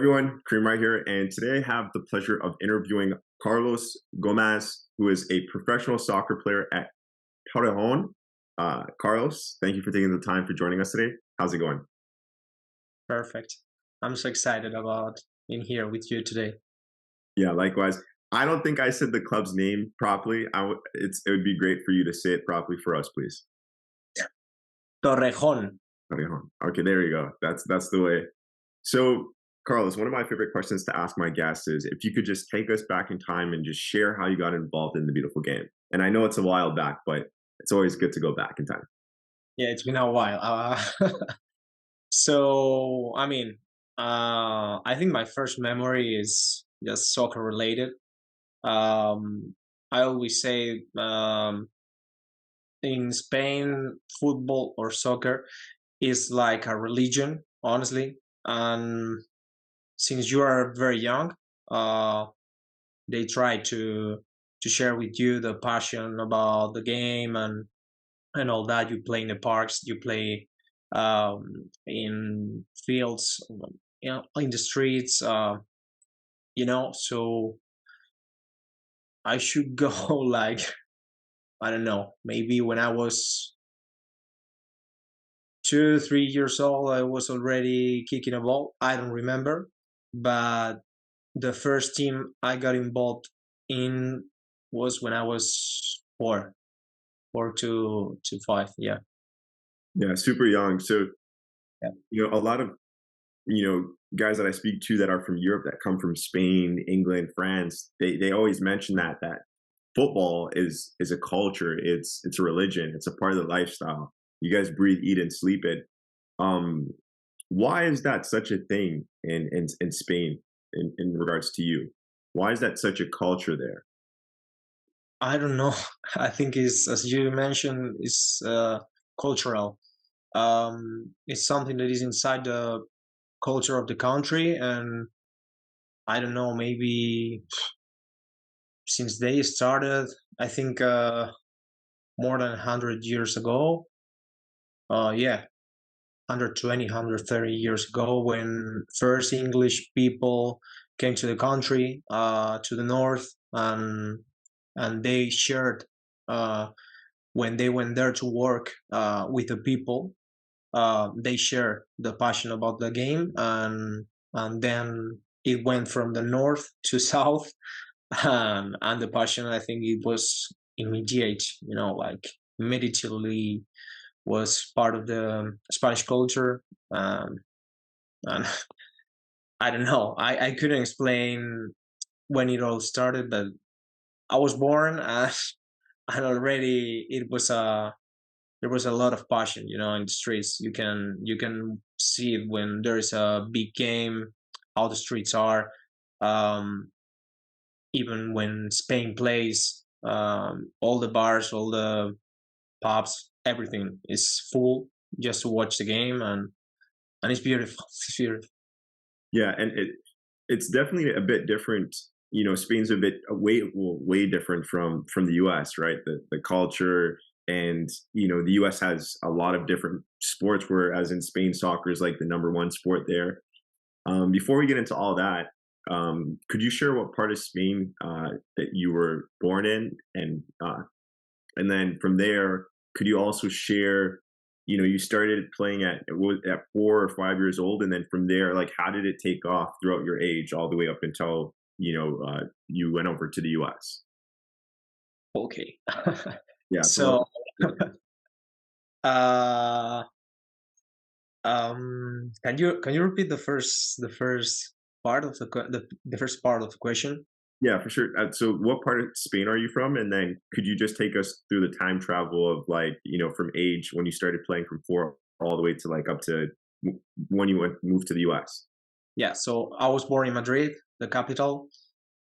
everyone, Kareem right here, and today I have the pleasure of interviewing Carlos Gomez, who is a professional soccer player at Torrejón. Carlos, thank you for taking the time for joining us today. How's it going? Perfect. I'm so excited about being here with you today. Yeah, likewise. I don't think I said the club's name properly. It would be great for you to say it properly for us, please. Torrejón. Torrejón. Okay, there you go. That's the way. So, Carlos, one of my favorite questions to ask my guests is if you could just take us back in time and just share how you got involved in the beautiful game. And I know it's a while back, but it's always good to go back in time. Yeah, it's been a while. So, I think my first memory is just soccer related. I always say in Spain, football or soccer is like a religion, honestly. And since you are very young, uh, they try to share with you the passion about the game and all that. You play in the parks, you play in fields, in the streets, so I should go like, I don't know, maybe when I was 2 3 years old I was already kicking a ball. I don't remember, but the first team I got involved in was when I was 4 to 5. Yeah. Yeah, super young. So, Yeah. a lot of guys that I speak to that are from Europe that come from Spain, England, France, they always mention that football is a culture, it's a religion, it's a part of the lifestyle. You guys breathe, eat, and sleep it. Um, why is that such a thing in Spain in regards to you? Why is that such a culture there? I don't know. I think it's, as you mentioned, it's cultural. It's something that is inside the culture of the country, and I don't know. Maybe since they started, I think more than 100 years ago. Yeah, 120, 130 years ago, when first English people came to the country, to the north, and they shared. When they went there to work with the people, they share the passion about the game, and then it went from the north to south, and the passion, I think it was immediate, like immediately was part of the Spanish culture. And I don't know, I couldn't explain when it all started, but I was born and already it was a there was a lot of passion, in the streets. You can see it when there is a big game, how the streets are. Um, Even when Spain plays, all the bars, all the pubs, everything is full just to watch the game, and it's beautiful. It's beautiful. Yeah, and it's definitely a bit different. Spain's a bit way different from the U.S. Right? The culture, and the U.S. has a lot of different sports, whereas in Spain, soccer is like the number one sport there. Before we get into all that, could you share what part of Spain that you were born in, and then from there, could you also share? You started playing at 4 or 5 years old, and then from there, like, how did it take off throughout your age, all the way up until you went over to the U.S. Okay. Yeah, so So, uh, can you repeat the first part of the first part of the question? yeah, for sure. So, what part of Spain are you from? And then, could you just take us through the time travel of, like, from age when you started playing from four all the way to, like, up to when you moved to the U.S. Yeah. So I was born in Madrid, the capital.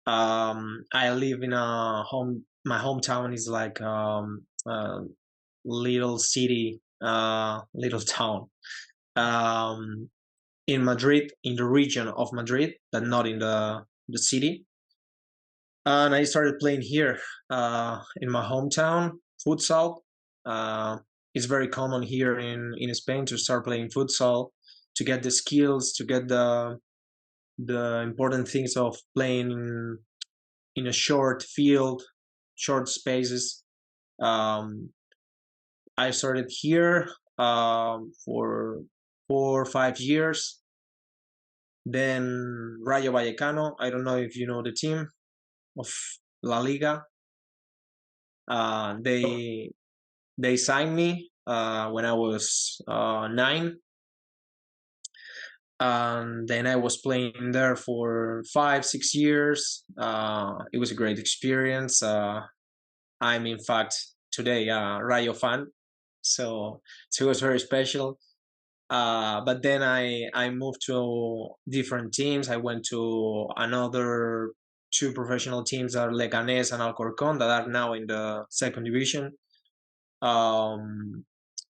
I live in a home. My hometown is like a little city, little town. Um, in Madrid, in the region of Madrid, but not in the city. And I started playing here in my hometown, futsal. Uh, it's very common here in Spain to start playing futsal, to get the skills, to get the important things of playing in a short field, short spaces. Um, I started here for 4 or 5 years. Then Rayo Vallecano. I don't know if you know the team of La Liga. Uh, they they signed me when I was 9, and then I was playing there for 5, 6 years. It was a great experience. I'm in fact today a Rayo fan, so it was very special. But then I moved to different teams. I went to another two professional teams that are Leganés and Alcorcón that are now in the second division. Um,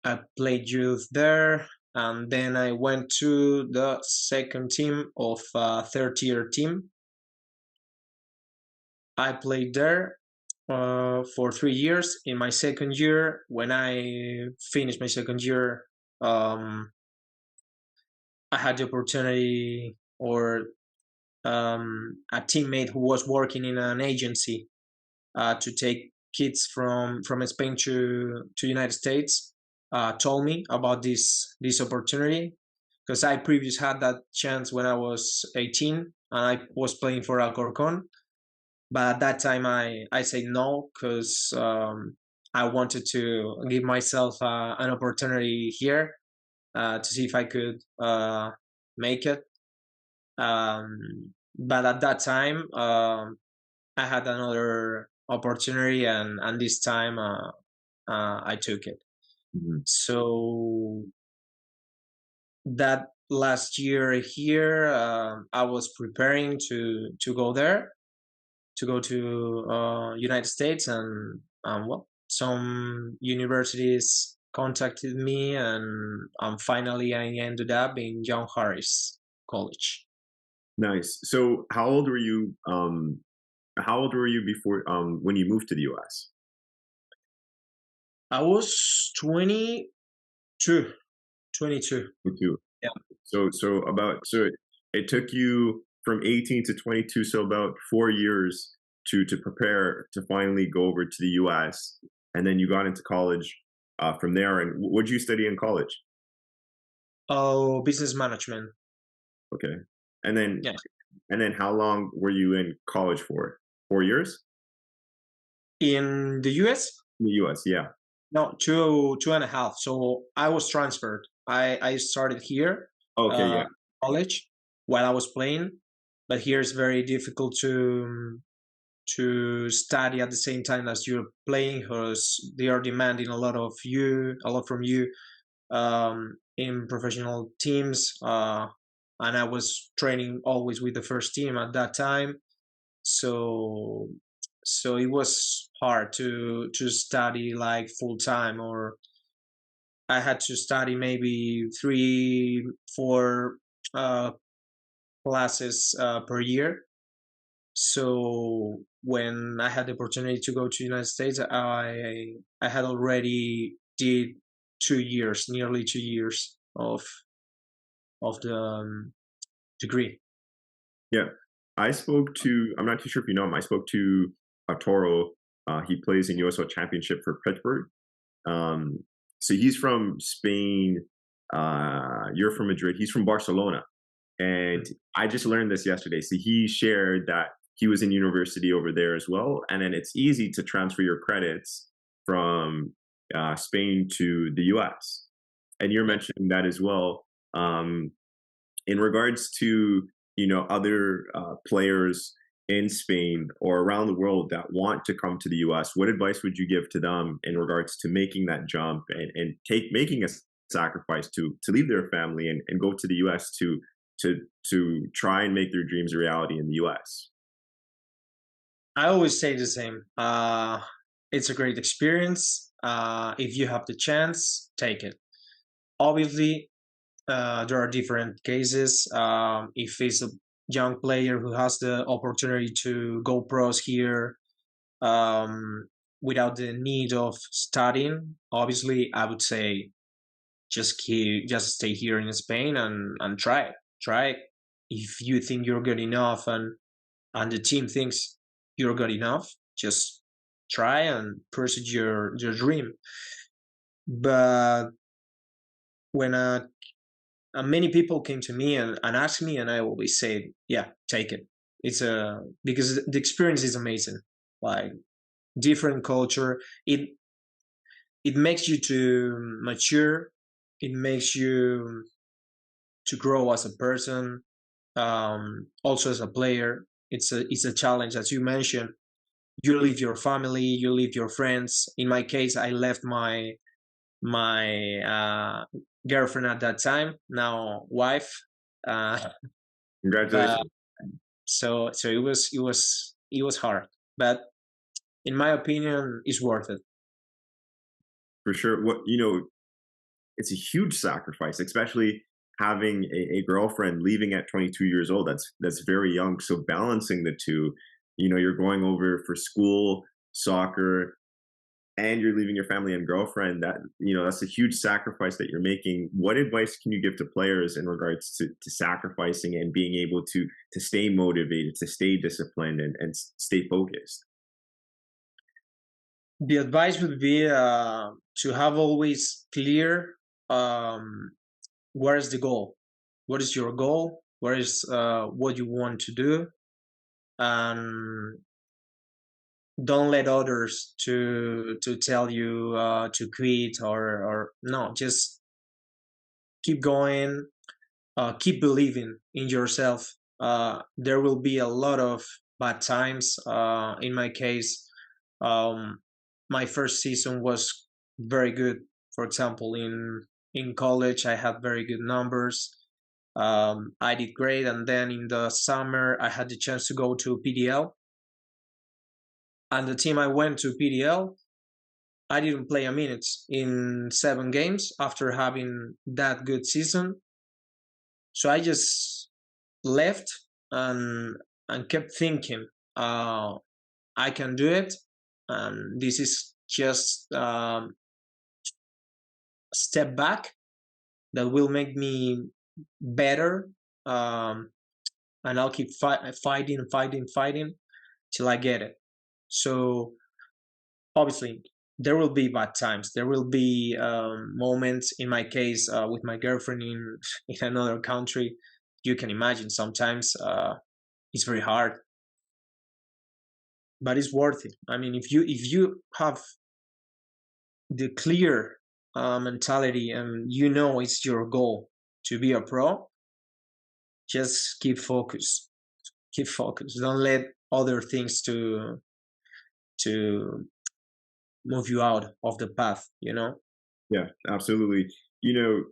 I played youth there, and then I went to the second team of third tier team. I played there for 3 years. In my second year, when I finished my second year, um, I had the opportunity, or a teammate who was working in an agency to take kids from Spain to United States, told me about this opportunity, because I previously had that chance when I was 18 and I was playing for Alcorcon. But at that time I said no, because I wanted to give myself an opportunity here to see if I could make it. But at that time, I had another opportunity, and this time I took it. Mhm. So that last year here, I was preparing to go there, to go to United States, and well, some universities contacted me, and finally I ended up in John Harris College. Nice. So how old were you? How old were you before when you moved to the U.S.? I was 22, 22. Me too. Yeah. So it took you from 18 to 22, so about 4 years to prepare to finally go over to the U.S. And then you got into college from there. And what did you study in college? Oh, business management. Okay. And then Yeah. and then how long were you in college for? 4 years In the US? in the U.S. Yeah. No, two and a half. So I was transferred. I started here, Okay. uh, Yeah. college, while I was playing, but here it's very difficult to study at the same time as you're playing, because they are demanding a lot from you in professional teams. And I was training always with the first team at that time, so it was hard to study like full time, or I had to study maybe 3, 4 uh, classes per year. So when I had the opportunity to go to United States, I had already did 2 years, nearly 2 years of the degree. Yeah. I'm not too sure if you know him. I spoke to Toro. He plays in USL Championship for Pittsburgh. Um, so he's from Spain. You're from Madrid. He's from Barcelona. And I just learned this yesterday. So he shared that he was in university over there as well. And then it's easy to transfer your credits from Spain to the US. And you're Yeah. mentioning that as well. Um, in regards to other players in Spain or around the world that want to come to the US, what advice would you give to them in regards to making that jump and making a sacrifice to leave their family and go to the US to try and make their dreams a reality in the US? I always say the same. It's a great experience. If you have the chance, take it. Obviously, there are different cases. If it's a young player who has the opportunity to go pros here, um, without the need of studying, obviously, I would say just stay here in Spain and try it. Try it. if you think you're good enough and the team thinks you're good enough, just try and pursue your dream. But when many people came to me and asked me, and I always say, yeah, take it. It's a because the experience is amazing. Like different culture, it makes you to mature. It makes you to grow as a person, also as a player. It's a challenge, as you mentioned. You leave your family, you leave your friends. In my case, I left my girlfriend at that time, now wife. But Congratulations. so it was hard, but in my opinion, it's worth it. For sure. What it's a huge sacrifice, especially having a girlfriend leaving at 22 years old. That's very young. So balancing the two, you're going over for school, soccer, and you're leaving your family and girlfriend. That's a huge sacrifice that you're making. What advice can you give to players in regards to sacrificing and being able to stay motivated, to stay disciplined, and stay focused? The advice would be to have always clear, um, where is the goal, what is your goal, where is what you want to do, and don't let others to tell you to quit, or no, just keep going, keep believing in yourself. There will be a lot of bad times. In my case, um, my first season was very good. For example, in college, I had very good numbers. I did great, and then in the summer, I had the chance to go to PDL. And the team I went to PDL, I didn't play a minute in 7 games after having that good season. So I just left and kept thinking, uh, I can do it, and this is just a step back that will make me better, um, and I'll keep fighting till I get it. So obviously there will be bad times. There will be moments. In my case, with my girlfriend in another country, you can imagine sometimes it's very hard, but it's worth it. I mean, if you have the clear mentality and you know it's your goal to be a pro, just keep focused. Keep focused. Don't let other things to move you out of the path. Yeah, absolutely. You know,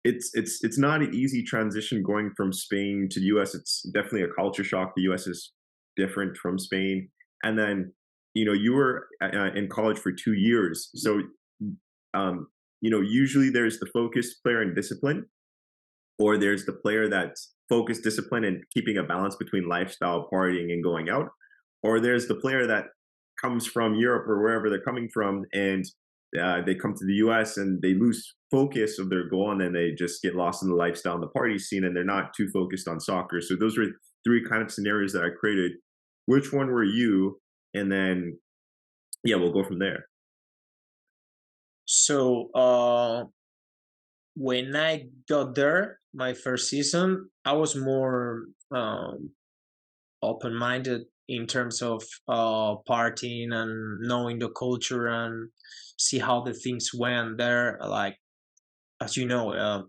it's not an easy transition going from Spain to the US. It's definitely a culture shock. The US is different from Spain. And then, you were in college for 2 years. So, usually there's the focused player and discipline, or there's the player that's focused, discipline, and keeping a balance between lifestyle, partying, and going out. Or there's the player that comes from Europe or wherever they're coming from, and they come to the US and they lose focus of their goal, and then they just get lost in the lifestyle and the party scene, and they're not too focused on soccer. So those were three kind of scenarios that I created. Which one were you? And then, yeah, we'll go from there. So when I got there, my first season, I was more open-minded in terms of partying and knowing the culture and see how the things went there. Like, as you know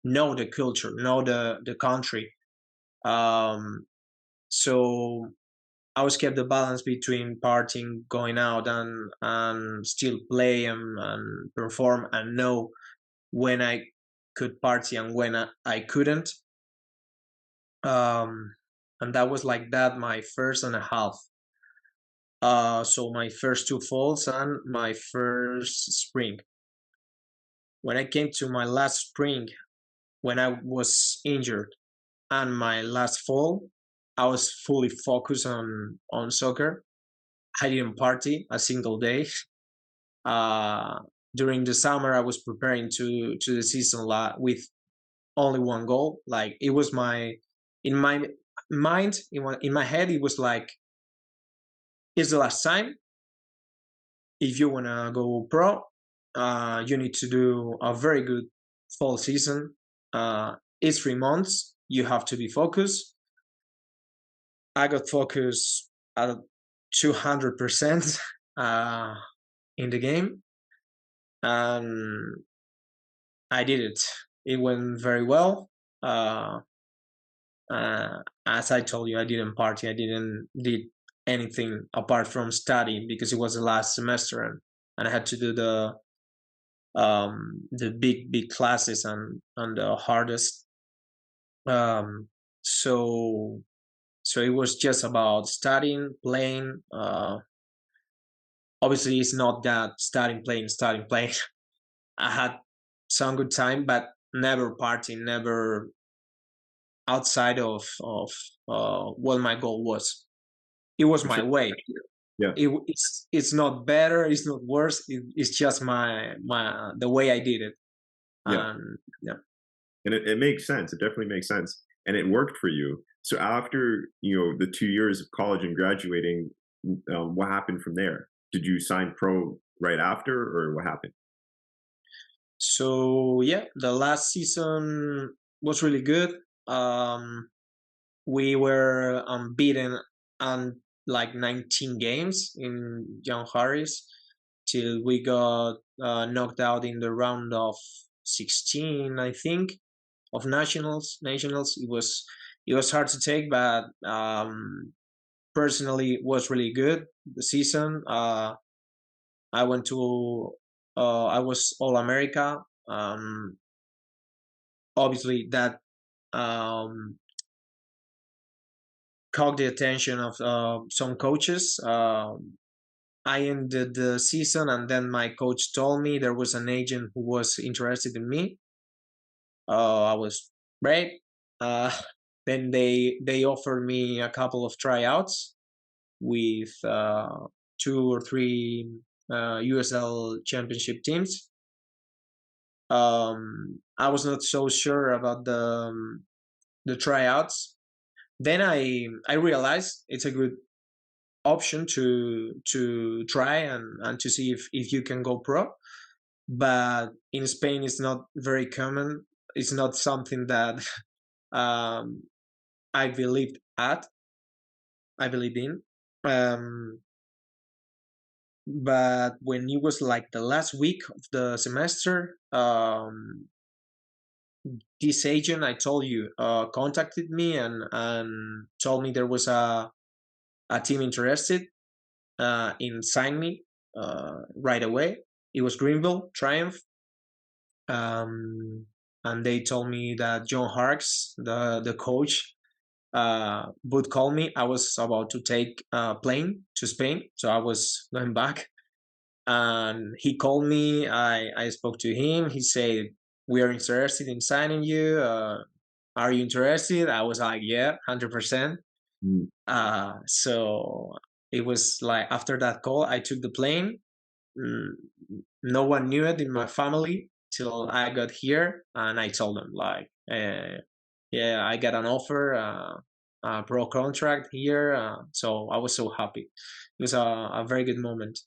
the culture, know the country. Um, so I was kept the balance between partying, going out, and still play and perform, and know when I could party and when I couldn't. Um, and that was like that my first and a half. So my first two falls and my first spring. When I came to my last spring, when I was injured, and my last fall, I was fully focused on soccer. I didn't party a single day. Uh, During the summer, I was preparing to the season with only one goal. Like it was in my mind, in my head, it was like, it's the last time. If you wanna go pro, you need to do a very good fall season. It's 3 months. You have to be focused. I got focused at 200% in the game, and I did it. It went very well. Uh, as I told you, I didn't party. I didn't did anything apart from studying because it was the last semester, and I had to do the big classes and the hardest. Um, so so it was just about studying, playing. Obviously, it's not that studying, playing, studying, playing. I had some good time, but never partying, never outside of what my goal was. It was For my sure. way. Yeah, It's not better. It's not worse. It's just my the way I did it. yeah. And yeah. And it makes sense. It definitely makes sense. And it worked for you. So after, the 2 years of college and graduating, what happened from there? Did you sign pro right after, or what happened? So yeah, the last season was really good. We were unbeaten on like 19 games in Young Harris till we got knocked out in the round of 16, I think, of nationals. It was hard to take, but personally, it was really good. The season, I went to, I was All America. Obviously, that um, caught the attention of some coaches. I ended the season, and then my coach told me there was an agent who was interested in me. I was great. Uh, then they offered me a couple of tryouts with two or three USL Championship teams. I was not so sure about the tryouts. Then I realized it's a good option to try and to see if you can go pro. But in Spain, it's not very common. It's not something that um, I believed at. I believed in. Um, but when it was like the last week of the semester, this agent I told you contacted me and told me there was a team interested in signing me right away. It was Greenville Triumph, um, and they told me that John Harks, the coach, would call me. I was about to take a plane to Spain, so I was going back, and he called me. I spoke to him. He said, "We are interested in signing you. Are you interested?" I was like, "Yeah, 100%." Mm. So it was like after that call, I took the plane. Mm, no one knew it in my family till I got here, and I told them like, "Yeah, I got an offer, a pro contract here." So I was so happy. It was a very good moment.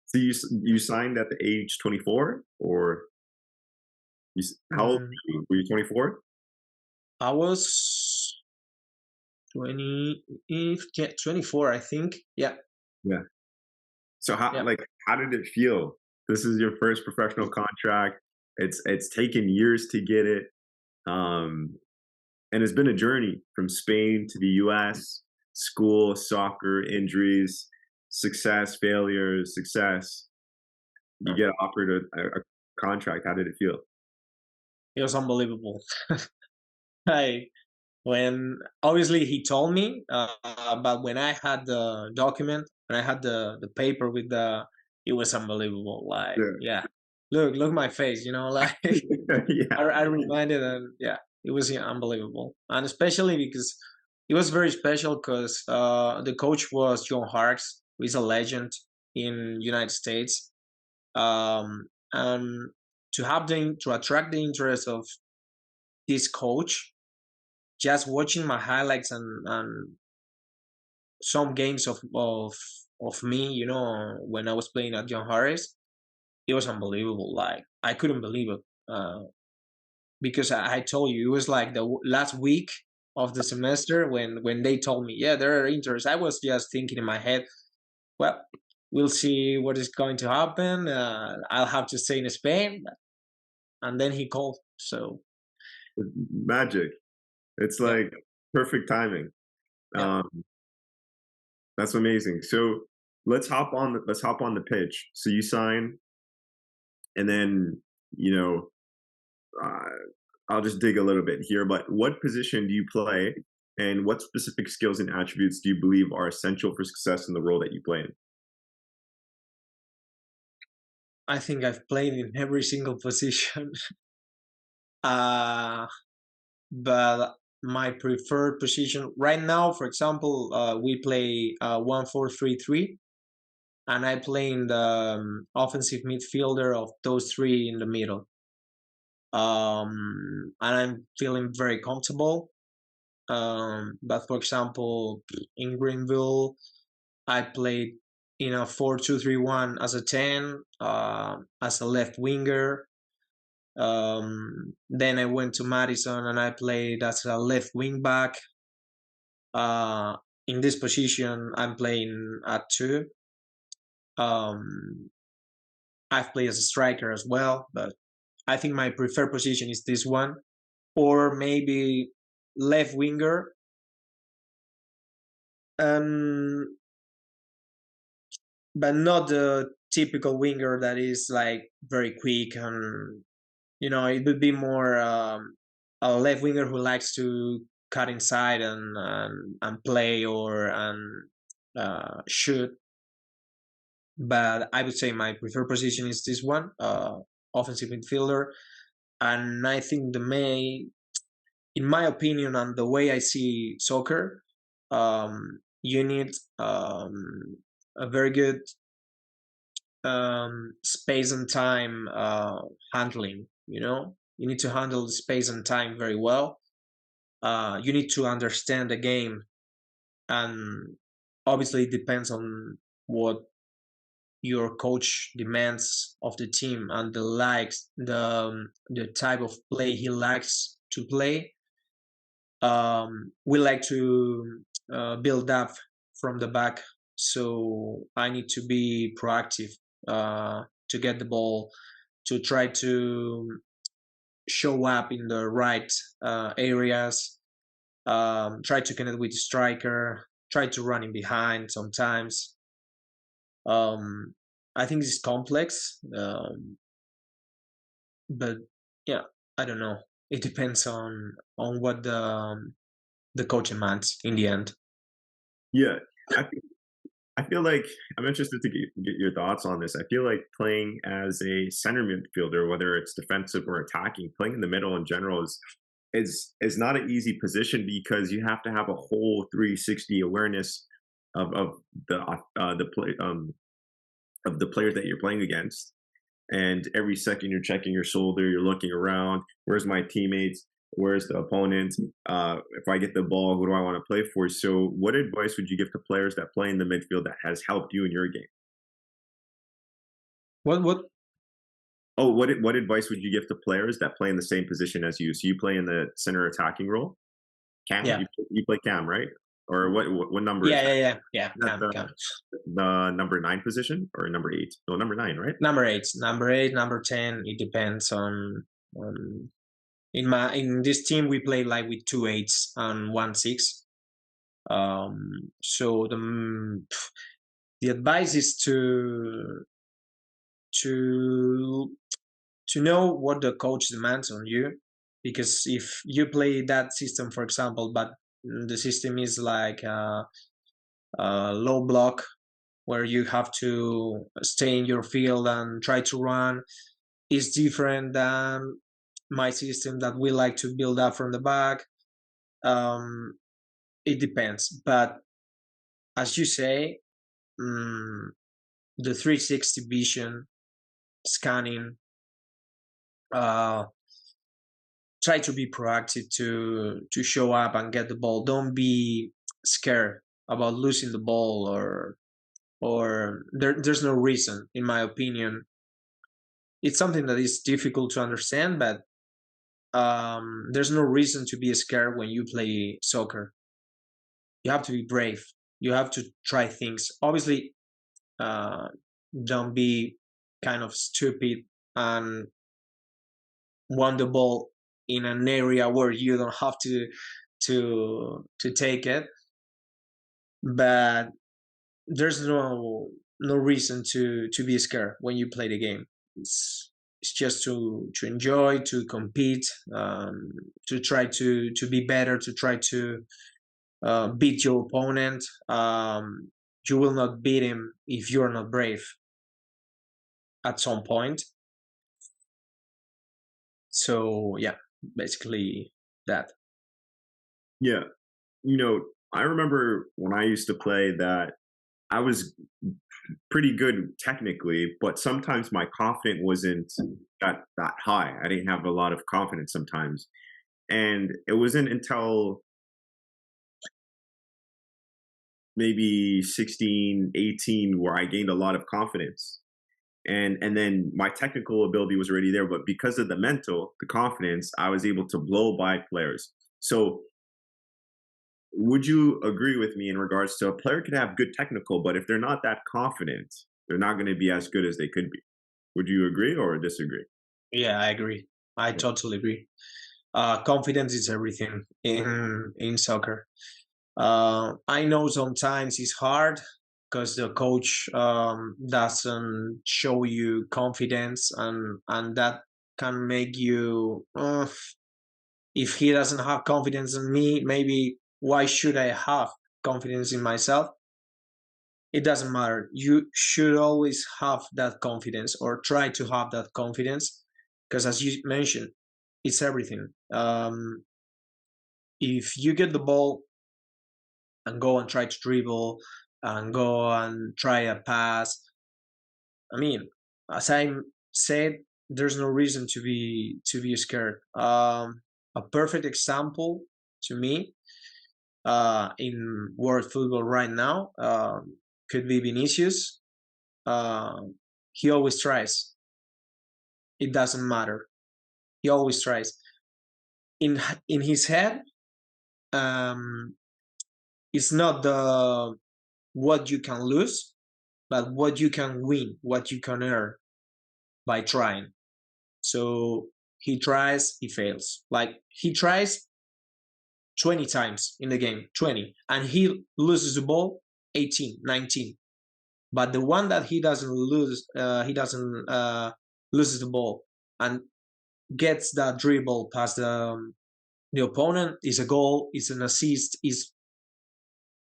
So you signed at the age 24, or how old Mm, were you? Were you 24? I was 20, yeah, 24, I think. Yeah, Yeah. So yeah. how did it feel? This is your first professional contract. It's taken years to get it. Um, and it's been a journey from Spain to the US, school, soccer, injuries, success, failures, success. You get offered a contract. How did it feel? It was unbelievable. I when obviously he told me, but when I had the document, when I had the paper with it was unbelievable. Like, Yeah. yeah, look my face, like Yeah. I reminded, and yeah, it was, yeah, unbelievable, and especially because it was very special because the coach was John Harks, who is a legend in United States, and to attract the interest of this coach, just watching my highlights and some games of me, when I was playing at John Harris, it was unbelievable. Like I couldn't believe it because I told you it was like the last week of the semester when they told me, yeah, there are interests. I was just thinking in my head, well, we'll see what is going to happen. I'll have to stay in Spain, and then he called. So Magic. It's yeah, like perfect timing. yeah. Um, that's amazing. So let's hop on the pitch. So you sign, and then you know uh, I'll just dig a little bit here. But what position do you play, and what specific skills and attributes do you believe are essential for success in the role that you play in? I think I've played in every single position. uh, but my preferred position right now, for example, we play 1-4-3-3, and I play in the offensive midfielder of those three in the middle. And I'm feeling very comfortable. But for example, in Greenville, I played in a 4-2-3-1 as a 10, as a left winger. Then I went to Madison and I played as a left wing back. In this position, I'm playing at 2. Um, I've played as a striker as well, but I think my preferred position is this one, or maybe left winger. Um, but not the typical winger that is like very quick, and it would be more a left winger who likes to cut inside and play or and shoot. But I would say my preferred position is this one, offensive midfielder. And I think in my opinion and the way I see soccer, you need a very good space and time handling. You need to handle the space and time very well. You need to understand the game, and obviously it depends on what your coach demands of the team and the type of play he likes to play. We like to build up from the back, so I need to be proactive to get the ball, to try to show up in the right areas, try to connect with the striker, try to run in behind sometimes. Um, I think this is complex, but yeah, I don't know. It depends on what the coach demands in the end. Yeah, I I feel like I'm interested to get your thoughts on this. I feel like playing as a center midfielder, whether it's defensive or attacking, playing in the middle in general is not an easy position because you have to have a whole 360 awareness of the play of the players that you're playing against. And every second you're checking your shoulder, you're looking around. Where's my teammates? Where's the opponent? If I get the ball, who do I want to play for? So, what advice would you give to players that play in the midfield that has helped you in your game? What? Oh, what advice would you give to players that play in the same position as you? So you play in the center attacking role. Cam, Yeah, you play Cam, right? Or what number is yeah, that? yeah, yeah, yeah. Is that Come. the number 9 position or number 8? No, number 9, right? Number 8, number 8, number 10. It depends on. In this team we play like with 2 8s and 1 6. So the advice is to to know what the coach demands on you, because if you play that system, for example, but the system is like a low block where you have to stay in your field and try to run, is different than my system that we like to build up from the back. um, it depends, but as you say, um, the 360 vision, scanning, uh, try to be proactive to show up and get the ball. Don't be scared about losing the ball, or there's no reason, in my opinion. It's something that is difficult to understand, but there's no reason to be scared when you play soccer. You have to be brave. You have to try things. Obviously, uh, don't be kind of stupid and want the ball in an area where you don't have to take it. But there's no reason to be scared when you play the game. It's just to enjoy, to compete, to try to be better, to try to beat your opponent. You will not beat him if you're not brave at some point. So yeah, basically that. Yeah, you know, I remember when I used to play that I was pretty good technically, but sometimes my confidence wasn't that high. I didn't have a lot of confidence sometimes. And it wasn't until maybe 16, 18 where I gained a lot of confidence. And then my technical ability was already there, but because of the mental, the confidence, I was able to blow by players. So would you agree with me in regards to a player could have good technical, but if they're not that confident, they're not going to be as good as they could be? Would you agree or disagree? Yeah, I agree. I Yeah. totally agree. Confidence is everything in soccer. I know sometimes it's hard because the coach doesn't show you confidence, and that can make you. If he doesn't have confidence in me, maybe why should I have confidence in myself? It doesn't matter. You should always have that confidence, or try to have that confidence, because as you mentioned, it's everything. If you get the ball and go and try to dribble and go and try a pass, I mean, as I said, there's no reason to be scared. A perfect example to me in world football right now could be Vinicius. He always tries. It doesn't matter. He always tries. In his head, um, it's not the what you can lose, but what you can win, what you can earn by trying. So he tries, he fails. Like he tries 20 times in the game, 20, and he loses the ball 18, 19. But the one that he doesn't loses the ball and gets that dribble past the opponent, is a goal, is an assist, is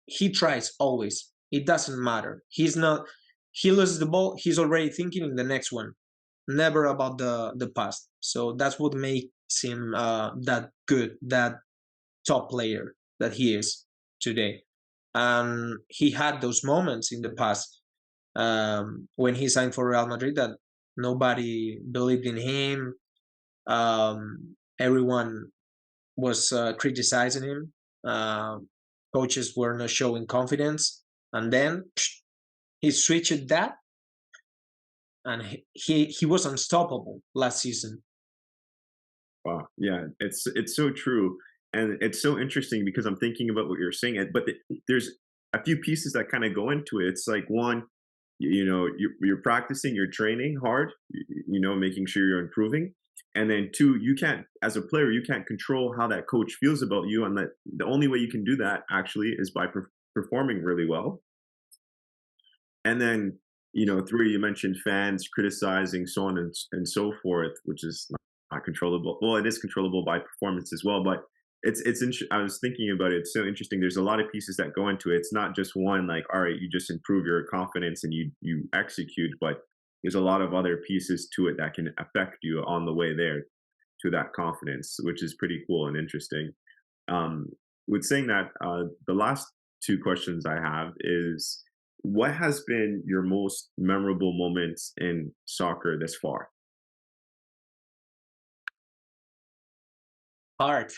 he tries always. It doesn't matter. He's not. He loses the ball. He's already thinking in the next one, never about the past. So that's what makes him that good, that top player that he is today. And he had those moments in the past when he signed for Real Madrid that nobody believed in him. Everyone was criticizing him. Uh, Coaches were not showing confidence, and then he switched that, and he was unstoppable last season. Wow. Yeah, it's so true, and it's so interesting because I'm thinking about what you're saying, but there's a few pieces that kind of go into it. It's like one, you know, you're practicing, you're training hard, you know, making sure you're improving, and then two, you can't as a player, you can't control how that coach feels about you, and that the only way you can do that actually is by performing really well. And then, you know, three, you mentioned fans criticizing, so on and so forth, which is not controllable. Well, it is controllable by performance as well, but I was thinking about it. It's so interesting. There's a lot of pieces that go into it. It's not just one, like, all right, you just improve your confidence and you execute, but there's a lot of other pieces to it that can affect you on the way there to that confidence, which is pretty cool and interesting. Um, with saying that, the last two questions I have is what has been your most memorable moments in soccer this far? Hard.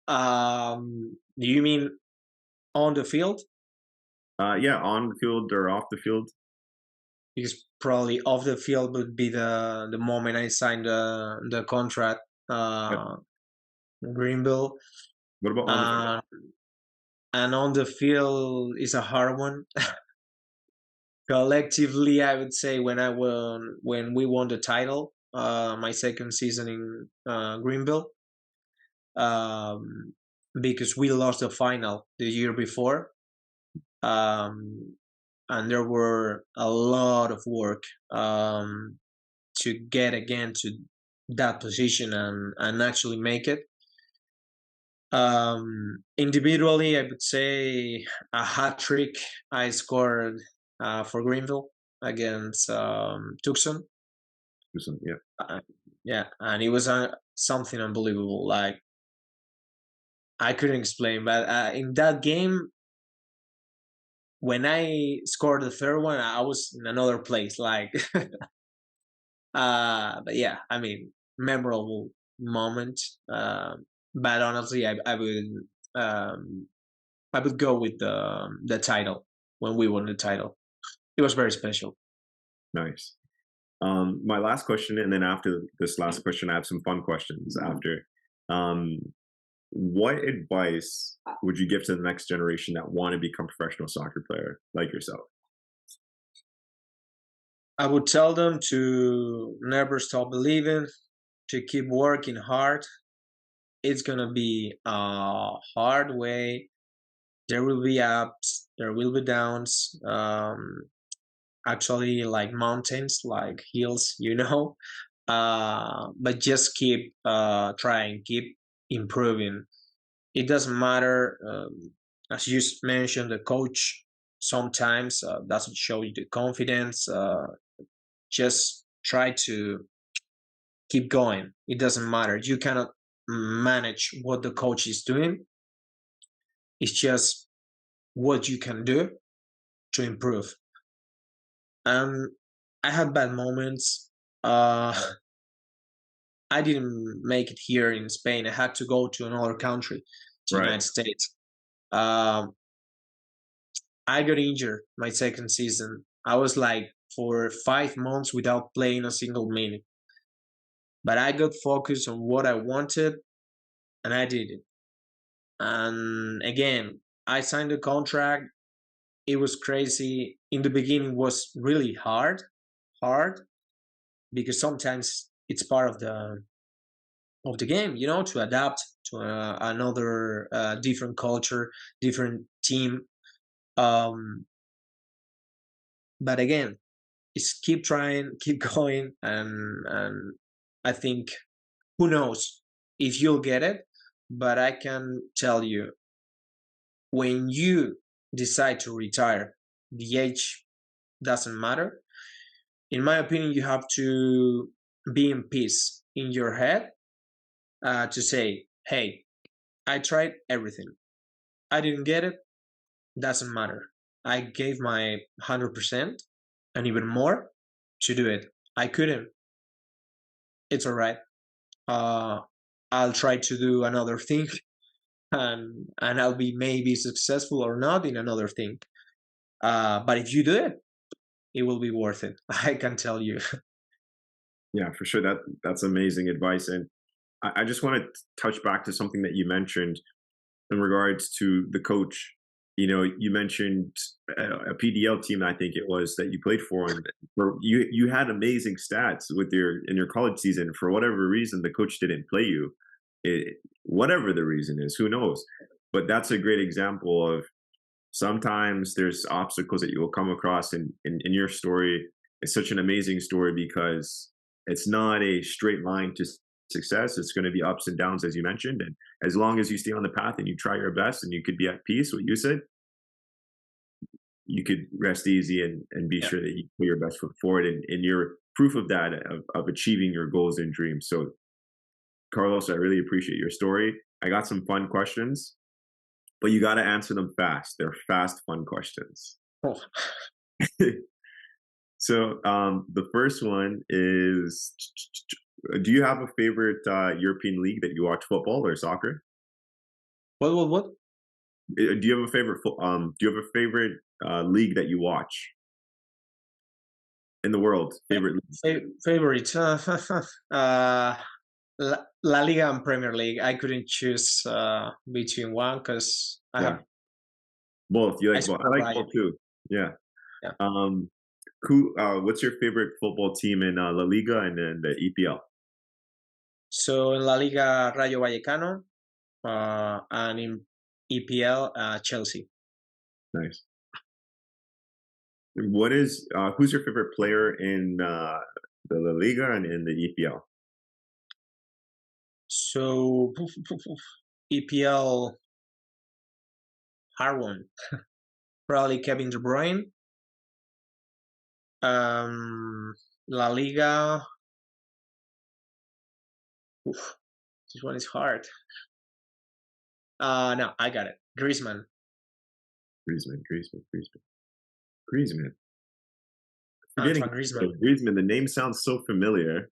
Do you mean on the field? Yeah, on the field or off the field. Because probably off the field would be the moment I signed the contract. Yep. Uh, Greenville. What about on the field? Uh, and on the field is a hard one. Collectively, I would say when we won the title, my second season in Greenville, um, because we lost the final the year before, um, and there were a lot of work to get again to that position and actually make it. Individually, I would say a hat trick I scored for Greenville against Tucson. Yeah. Uh, yeah, and it was something unbelievable. Like I couldn't explain, but in that game, when I scored the third one, I was in another place. Like, but yeah, I mean, memorable moment. But honestly, um, I would go with the title when we won the title. It was very special. Nice. My last question, and then after this last question, I have some fun questions after. Um, what advice would you give to the next generation that want to become professional soccer player like yourself? I would tell them to never stop believing, to keep working hard. It's gonna be a hard way. There will be ups, there will be downs. Actually, like mountains, like hills, you know. But just keep trying, keep improving. It doesn't matter, as you mentioned, the coach sometimes doesn't show you the confidence. Just try to keep going. It doesn't matter. You cannot manage what the coach is doing. It's just what you can do to improve. And I had bad moments. I didn't make it here in Spain. I had to go to another country, to the Right. United States. Um, I got injured my second season. I was like for 5 months without playing a single minute. But I got focused on what I wanted and I did it. And again, I signed the contract. It was crazy. In the beginning was really hard because sometimes it's part of the game, to adapt to another different culture, different team. Um, but again, it's keep trying, keep going, and I think who knows if you'll get it. But I can tell you, when you decide to retire, the age doesn't matter. In my opinion, you have to be in peace in your head to say, hey, I tried everything. I didn't get it. Doesn't matter. I gave my 100% and even more to do it. I couldn't. It's all right. Uh, I'll try to do another thing, and I'll be maybe successful or not in another thing. But if you do it, it will be worth it. I can tell you. Yeah, for sure. That's amazing advice. And I just want to touch back to something that you mentioned in regards to the coach. You mentioned a PDL team, I think it was, that you played for, and where you had amazing stats with your college season. For whatever reason, the coach didn't play you. Whatever the reason is, who knows? But that's a great example of sometimes there's obstacles that you will come across in your story. It's such an amazing story because it's not a straight line to success. It's going to be ups and downs, as you mentioned. And as long as you stay on the path and you try your best and you could be at peace, what you said, you could rest easy and be Yeah. sure that you put your best foot forward. And you're proof of that, of achieving your goals and dreams. So, Carlos, I really appreciate your story. I got some fun questions, but you got to answer them fast. They're fast, fun questions. Oh, So the first one is, Do you have a favorite European league that you watch football or soccer? What? Do you have a favorite? Do you have a favorite league that you watch in the world? Favorite league? Favorites? La Liga and Premier League. I couldn't choose between one because Yeah, both. You I like both? I support like both Bayern. too. Yeah. Yeah. Um, who? What's your favorite football team in La Liga and then the EPL? So in La Liga, Rayo Vallecano, and in EPL, Chelsea. Nice. What is who's your favorite player in the La Liga and in the EPL? So EPL, hard one. Probably Kevin De Bruyne. Um, La Liga. Oof, this one is hard. No, I got it. Griezmann. Griezmann. Forgetting Antoine Griezmann. Griezmann. The name sounds so familiar.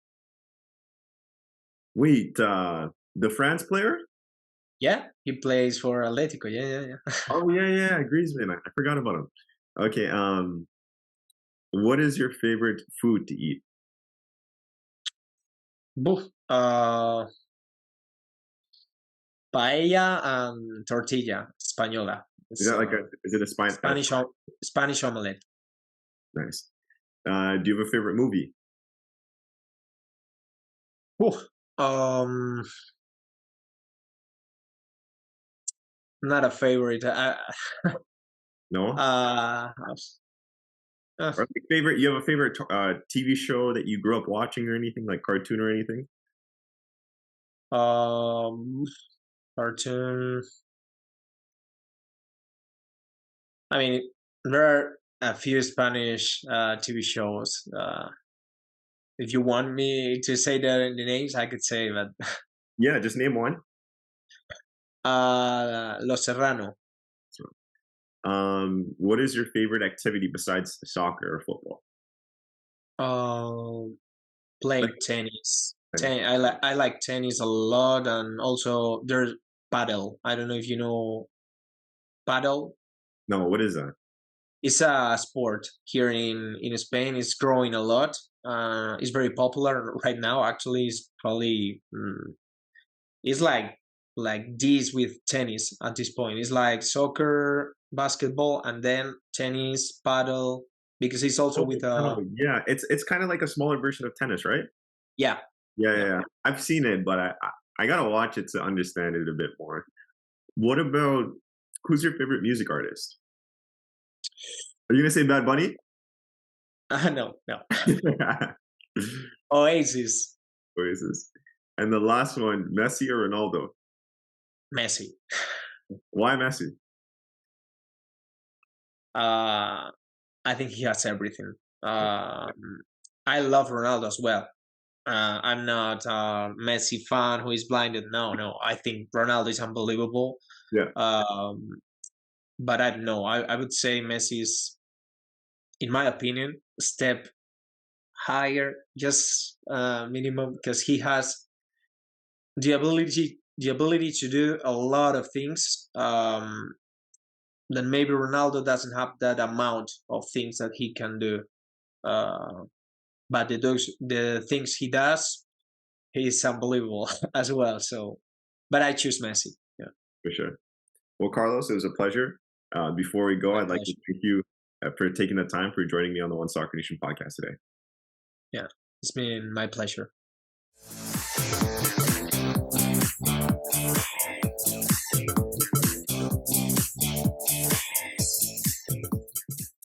Wait, the France player? Yeah, he plays for Atletico. Yeah. Oh yeah, Griezmann. I forgot about him. Okay, what is your favorite food to eat? Boof. Paella and tortilla española. Is It's that like a is it a Spanish Spanish omelette. nice. Do you have a favorite movie? Oof. Um, Not a favorite. No? Uh, uh, Or like favorite you have a favorite TV show that you grew up watching or anything, like cartoon or anything? um, Cartoon. I mean, there are a few Spanish TV shows. If you want me to say the names, I could say, but Yeah, just name one. Los Serrano. What is your favorite activity besides soccer or football? Um, Like Playing tennis. tennis. I like tennis a lot, and also there's paddle. I don't know if you know paddle. No, what is that? It's a sport here in Spain. It's growing a lot. It's very popular right now. Actually, it's probably it's like this with tennis at this point. It's like soccer, basketball, and then tennis, paddle. Because it's also Oh, with yeah, it's kinda like a smaller version of tennis, right? yeah, yeah. Yeah. I've seen it, but I gotta watch it to understand it a bit more. What about who's your favorite music artist? Are you gonna say Bad Bunny? No. Oasis, Oasis. And the last one, Messi or Ronaldo? Messi. Why Messi? Uh, I think he has everything. I love Ronaldo as well. I'm not a Messi fan who is blinded. No. I think Ronaldo is unbelievable. Yeah, Um, but I don't know. I would say Messi is, in my opinion, a step higher, just minimum, because he has the ability to do a lot of things. Then maybe Ronaldo doesn't have that amount of things that he can do. Uh, but the things he does, he's unbelievable as well. So, but I choose Messi. Yeah, for sure. Well, Carlos, it was a pleasure. Before we go, my I'd like to pleasure. thank you for taking the time for joining me on the One Soccer Nation podcast today. Yeah, it's been my pleasure.